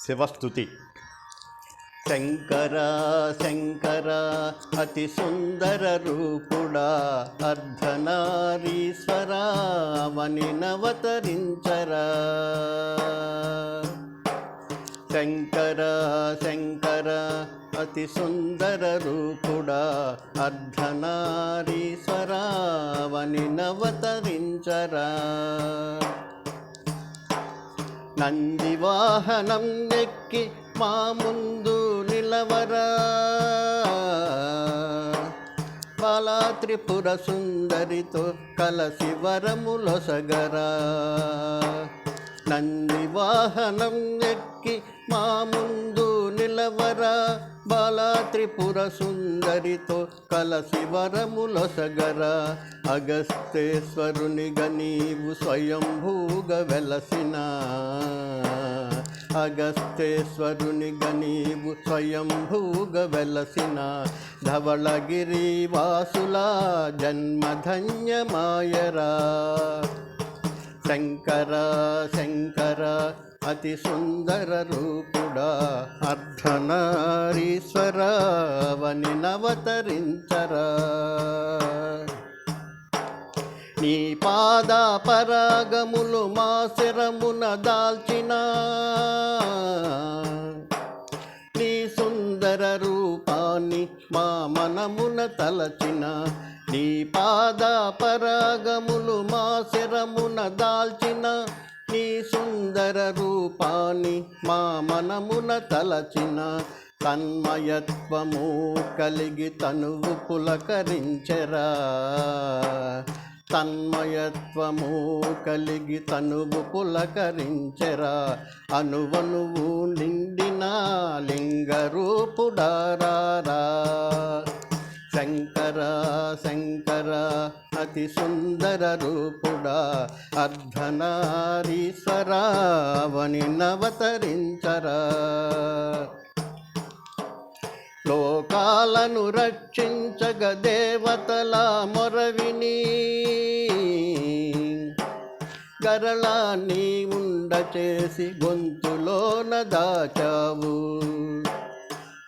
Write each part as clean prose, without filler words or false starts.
శివస్తుతి. శంకర శంకర అతి సుందర రూపుడా, అర్ధనారీశ్వరా అవనినవతరించరా. శంకర శంకర అతి సుందర రూపుడా, అర్ధనారీశ్వరా అవనినవతరించరా. నంది వాహనం నెక్కి మా ముందు నిలవరా, బాలా త్రిపుర సుందరితో కలసి వరములొసగరా. నంది వాహనం నెక్కి మా ముందు నిలవరా, బాలా త్రిపుర సుందరితో కలసి వరములొసగరా. అగస్తేశ్వరునిగా నీవు స్వయంభూగా వెలసిన, అగస్తేశ్వరునిగా నీవు స్వయంభూగా వెలసిన. ధవళగిరి వాసులా జన్మధన్యమాయరా. శంకర శంకర అతి సుందర రూపుడా, అర్ధనారీశ్వరా అవనినవతరించరా. నీ పాద పరాగములు మా శిరమున దాల్చిన, నీ సుందర రూపాన్ని మా మనమున తలచిన. నీ పాద పరాగములు మా శిరమున దాల్చిన, నీ సుందర రూపాన్ని మా మనమున తలచిన. తన్మయత్వము కలిగి తనువు పులకరించెరా, తన్మయత్వము కలిగి తనువు పులకరించెరా. అనువనువు నిండిన లింగరూపుడారా. శంకర శంకర అతి సుందర రూపుడా, అర్ధనారీశ్వరా అవనినవతరించరా. లోకాలను రక్షించగ దేవతల మొరవిని, గరళాన్ని ఉండచేసి గొంతులోన దాచావు.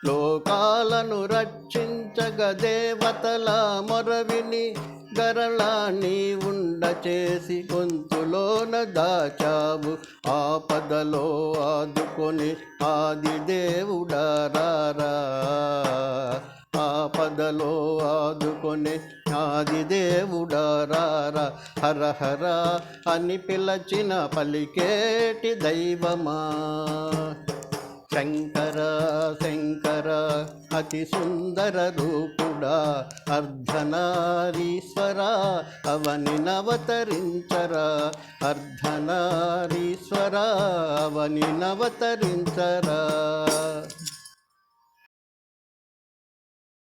లోకాలను రక్షించగ దేవతల మొరవిని, గరళాన్ని ఉండచేసి గొంతులోన దాచావు. ఆపదలో ఆదుకొని ఆదిదేవుడారా, ఆపదలో ఆదుకొని ఆదిదేవుడారా. హర హర అని పిలచిన పలికేటి దైవమా. శంకర శంకర అతి సుందర రూపుడా, అర్ధనారీశ్వరా అవనినవతరించరా. అర్ధనారీశ్వరా అవనినవతరించరా.